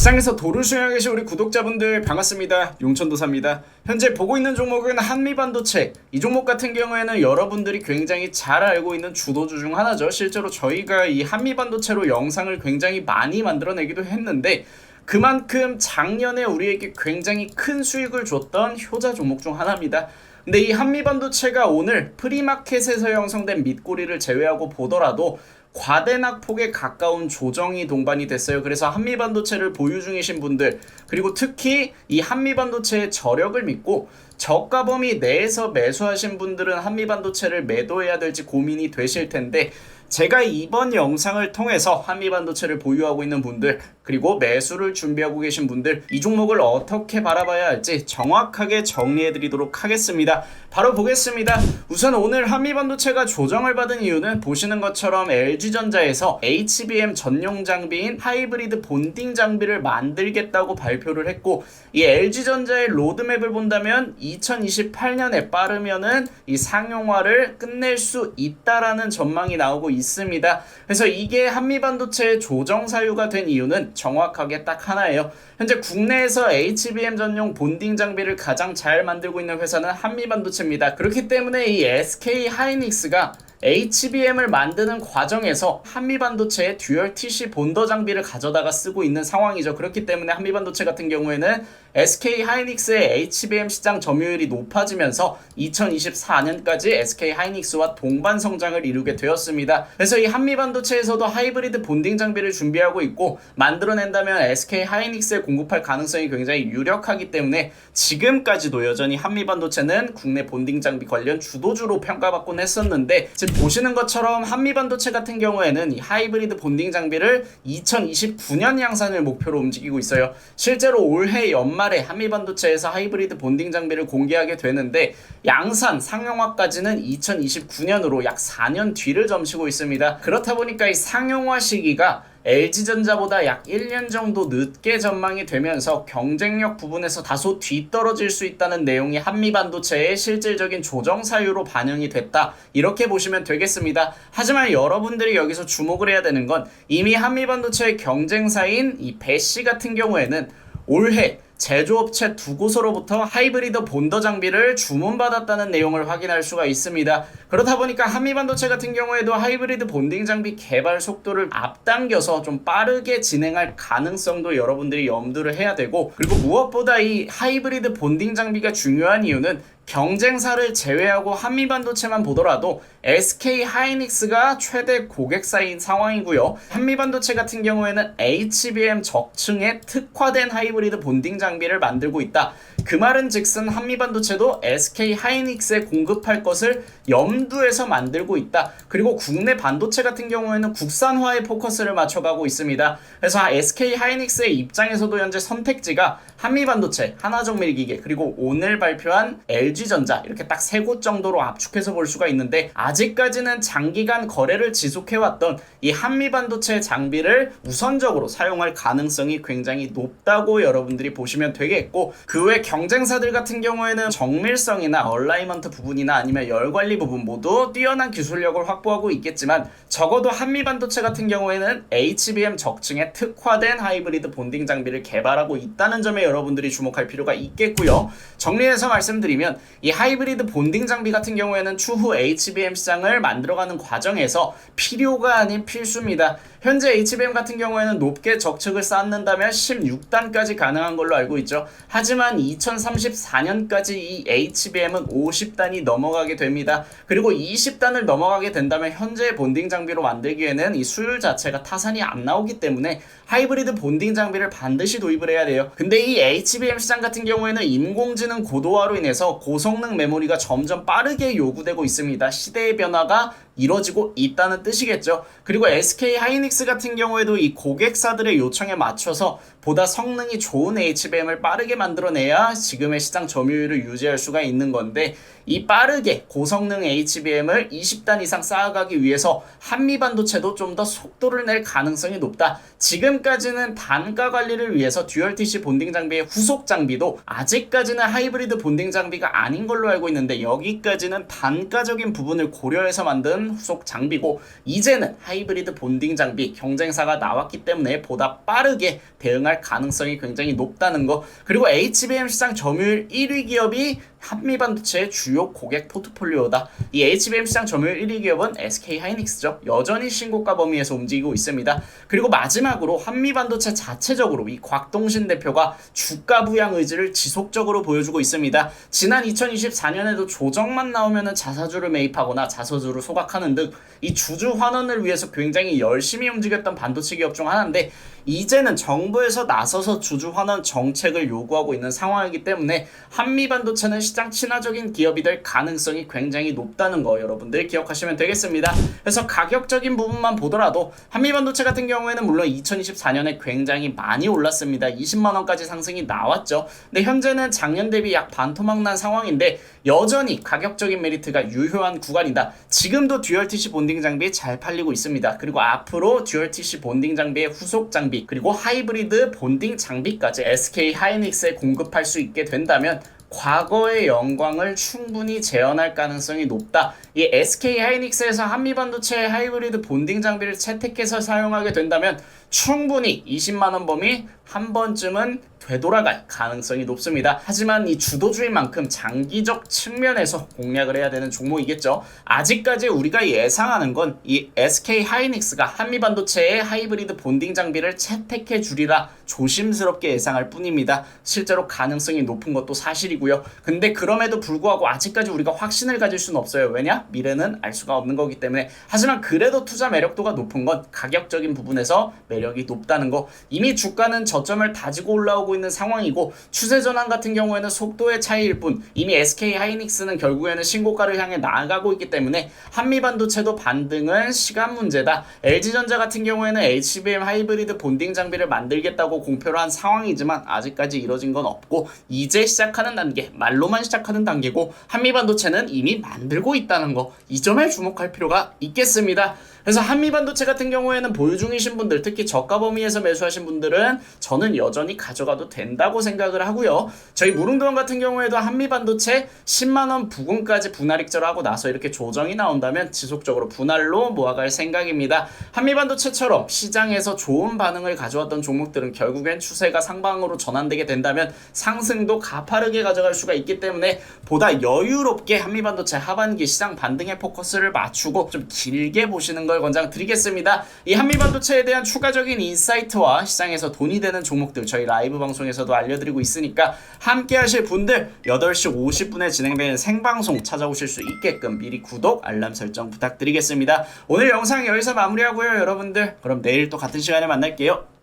시장에서 도를 수행하고 계신 우리 구독자분들 반갑습니다. 용천도사입니다. 현재 보고 있는 종목은 한미반도체. 이 종목 같은 경우에는 여러분들이 굉장히 잘 알고 있는 주도주 중 하나죠. 실제로 저희가 이 한미반도체로 영상을 굉장히 많이 만들어내기도 했는데 그만큼 작년에 우리에게 굉장히 큰 수익을 줬던 효자 종목 중 하나입니다. 근데 이 한미반도체가 오늘 프리마켓에서 형성된 밑꼬리를 제외하고 보더라도 과대낙폭에 가까운 조정이 동반이 됐어요. 그래서 한미반도체를 보유 중이신 분들, 그리고 특히 이 한미반도체의 저력을 믿고 저가 범위 내에서 매수하신 분들은 한미반도체를 매도해야 될지 고민이 되실 텐데, 제가 이번 영상을 통해서 한미반도체를 보유하고 있는 분들, 그리고 매수를 준비하고 계신 분들, 이 종목을 어떻게 바라봐야 할지 정확하게 정리해드리도록 하겠습니다. 바로 보겠습니다. 우선 오늘 한미반도체가 조정을 받은 이유는 보시는 것처럼 LG전자에서 HBM 전용 장비인 하이브리드 본딩 장비를 만들겠다고 발표를 했고, 이 LG전자의 로드맵을 본다면 2028년에 빠르면은 이 상용화를 끝낼 수 있다라는 전망이 나오고 있습니다. 그래서 이게 한미반도체의 조정 사유가 된 이유는 정확하게 딱 하나예요. 현재 국내에서 HBM 전용 본딩 장비를 가장 잘 만들고 있는 회사는 한미반도체입니다. 그렇기 때문에 이 SK하이닉스가 HBM을 만드는 과정에서 한미반도체의 듀얼 TC 본더 장비를 가져다가 쓰고 있는 상황이죠. 그렇기 때문에 한미반도체 같은 경우에는 SK하이닉스의 HBM 시장 점유율이 높아지면서 2024년까지 SK하이닉스와 동반 성장을 이루게 되었습니다. 그래서 이 한미반도체에서도 하이브리드 본딩 장비를 준비하고 있고, 만들어낸다면 SK하이닉스에 공급할 가능성이 굉장히 유력하기 때문에 지금까지도 여전히 한미반도체는 국내 본딩 장비 관련 주도주로 평가받곤 했었는데, 지금 보시는 것처럼 한미반도체 같은 경우에는 이 하이브리드 본딩 장비를 2029년 양산을 목표로 움직이고 있어요. 실제로 올해 연말에 한미반도체에서 하이브리드 본딩 장비를 공개하게 되는데, 양산 상용화까지는 2029년으로 약 4년 뒤를 점치고 있습니다. 그렇다 보니까 이 상용화 시기가 LG전자보다 약 1년 정도 늦게 전망이 되면서 경쟁력 부분에서 다소 뒤떨어질 수 있다는 내용이 한미반도체의 실질적인 조정 사유로 반영이 됐다, 이렇게 보시면 되겠습니다. 하지만 여러분들이 여기서 주목을 해야 되는 건, 이미 한미반도체의 경쟁사인 이 배시 같은 경우에는 올해 제조업체 두 곳으로부터 하이브리드 본더 장비를 주문받았다는 내용을 확인할 수가 있습니다. 그렇다 보니까 한미반도체 같은 경우에도 하이브리드 본딩 장비 개발 속도를 앞당겨서 좀 빠르게 진행할 가능성도 여러분들이 염두를 해야 되고, 그리고 무엇보다 이 하이브리드 본딩 장비가 중요한 이유는 경쟁사를 제외하고 한미반도체만 보더라도 SK하이닉스가 최대 고객사인 상황이고요. 한미반도체 같은 경우에는 HBM 적층에 특화된 하이브리드 본딩 장비를 만들고 있다. 그 말은 즉슨 한미반도체도 SK하이닉스에 공급할 것을 염두에서 만들고 있다. 그리고 국내 반도체 같은 경우에는 국산화에 포커스를 맞춰가고 있습니다. 그래서 SK하이닉스의 입장에서도 현재 선택지가 한미반도체, 하나정밀기계, 그리고 오늘 발표한 LG전자, 이렇게 딱 세 곳 정도로 압축해서 볼 수가 있는데, 아직까지는 장기간 거래를 지속해왔던 이 한미반도체 장비를 우선적으로 사용할 가능성이 굉장히 높다고 여러분들이 보시면 되겠고, 그 외 경쟁사들 같은 경우에는 정밀성이나 얼라이먼트 부분이나 아니면 열관리 부분 모두 뛰어난 기술력을 확보하고 있겠지만, 적어도 한미반도체 같은 경우에는 HBM 적층에 특화된 하이브리드 본딩 장비를 개발하고 있다는 점에 여러분들이 주목할 필요가 있겠고요. 정리해서 말씀드리면, 이 하이브리드 본딩 장비 같은 경우에는 추후 HBM 시장을 만들어가는 과정에서 필요가 아닌 필수입니다. 현재 HBM 같은 경우에는 높게 적측을 쌓는다면 16단까지 가능한 걸로 알고 있죠. 하지만 2034년까지 이 HBM은 50단이 넘어가게 됩니다. 그리고 20단을 넘어가게 된다면 현재 본딩 장비로 만들기에는 이 수율 자체가 타산이 안 나오기 때문에 하이브리드 본딩 장비를 반드시 도입을 해야 돼요. 근데 이 HBM 시장 같은 경우에는 인공지능 고도화로 인해서 고성능 메모리가 점점 빠르게 요구되고 있습니다. 시대의 변화가 이뤄지고 있다는 뜻이겠죠. 그리고 SK하이닉스 같은 경우에도 이 고객사들의 요청에 맞춰서 보다 성능이 좋은 HBM을 빠르게 만들어내야 지금의 시장 점유율을 유지할 수가 있는 건데, 이 빠르게 고성능 HBM을 20단 이상 쌓아가기 위해서 한미반도체도 좀 더 속도를 낼 가능성이 높다. 지금까지는 단가 관리를 위해서 듀얼 TC 본딩 장비의 후속 장비도 아직까지는 하이브리드 본딩 장비가 아닌 걸로 알고 있는데, 여기까지는 단가적인 부분을 고려해서 만든 있는 후속 장비고 이제는 하이브리드 본딩 장비 경쟁사가 나왔기 때문에 보다 빠르게 대응할 가능성이 굉장히 높다는 거. 그리고 HBM 시장 점유율 1위 기업이 한미반도체의 주요 고객 포트폴리오다. 이 HBM 시장 점유율 1위 기업은 SK하이닉스죠. 여전히 신고가 범위에서 움직이고 있습니다. 그리고 마지막으로 한미반도체 자체적으로 이 곽동신 대표가 주가 부양 의지를 지속적으로 보여주고 있습니다. 지난 2024년에도 조정만 나오면 자사주를 매입하거나 자사주를 소각하는 등 이 주주 환원을 위해서 굉장히 열심히 움직였던 반도체 기업 중 하나인데 이제는 정부에서 나서서 주주 환원 정책을 요구하고 있는 상황이기 때문에 한미반도체는 시장 친화적인 기업이 될 가능성이 굉장히 높다는 거 여러분들 기억하시면 되겠습니다. 그래서 가격적인 부분만 보더라도 한미반도체 같은 경우에는 물론 2024년에 굉장히 많이 올랐습니다. 20만원까지 상승이 나왔죠. 근데 현재는 작년 대비 약 반토막 난 상황인데 여전히 가격적인 메리트가 유효한 구간이다. 지금도 듀얼TC 본딩 장비 잘 팔리고 있습니다. 그리고 앞으로 듀얼TC 본딩 장비의 후속 장비 그리고 하이브리드 본딩 장비까지 SK하이닉스에 공급할 수 있게 된다면 과거의 영광을 충분히 재현할 가능성이 높다. 이 SK하이닉스에서 한미반도체 하이브리드 본딩 장비를 채택해서 사용하게 된다면 충분히 20만원 범위 한 번쯤은 되돌아갈 가능성이 높습니다. 하지만 이 주도주인 만큼 장기적 측면에서 공략을 해야 되는 종목이겠죠. 아직까지 우리가 예상하는 건 이 SK하이닉스가 한미반도체의 하이브리드 본딩 장비를 채택해 주리라 조심스럽게 예상할 뿐입니다. 실제로 가능성이 높은 것도 사실이고요. 근데 그럼에도 불구하고 아직까지 우리가 확신을 가질 수는 없어요. 왜냐? 미래는 알 수가 없는 거기 때문에. 하지만 그래도 투자 매력도가 높은 건 가격적인 부분에서 매력이 높다는 거. 이미 주가는 저점을 다지고 올라오고 있는 상황이고 추세 전환 같은 경우에는 속도의 차이일 뿐 이미 SK하이닉스는 결국에는 신고가를 향해 나아가고 있기 때문에 한미반도체도 반등은 시간 문제다. LG전자 같은 경우에는 HBM 하이브리드 본딩 장비를 만들겠다고 공표를 한 상황이지만 아직까지 이뤄진 건 없고 이제 시작하는 단계, 말로만 시작하는 단계고 한미반도체는 이미 만들고 있다는 거. 이 점에 주목할 필요가 있겠습니다. 그래서 한미반도체 같은 경우에는 보유 중이신 분들, 특히 저가 범위에서 매수하신 분들은 저는 여전히 가져가도 된다고 생각을 하고요. 저희 무릉도원 같은 경우에도 한미반도체 10만원 부근까지 분할 익절하고 나서 이렇게 조정이 나온다면 지속적으로 분할로 모아갈 생각입니다. 한미반도체처럼 시장에서 좋은 반응을 가져왔던 종목들은 결국엔 추세가 상방으로 전환되게 된다면 상승도 가파르게 가져갈 수가 있기 때문에 보다 여유롭게 한미반도체 하반기 시장 반등에 포커스를 맞추고 좀 길게 보시는 걸 권장드리겠습니다. 이 한미반도체에 대한 추가적인 인사이트와 시장에서 돈이 되는 종목들 저희 라이브 방송에서도 알려드리고 있으니까 함께 하실 분들 8시 50분에 진행되는 생방송 찾아오실 수 있게끔 미리 구독, 알람 설정 부탁드리겠습니다. 오늘 영상 여기서 마무리하고요. 여러분들 그럼 내일 또 같은 시간에 만날게요.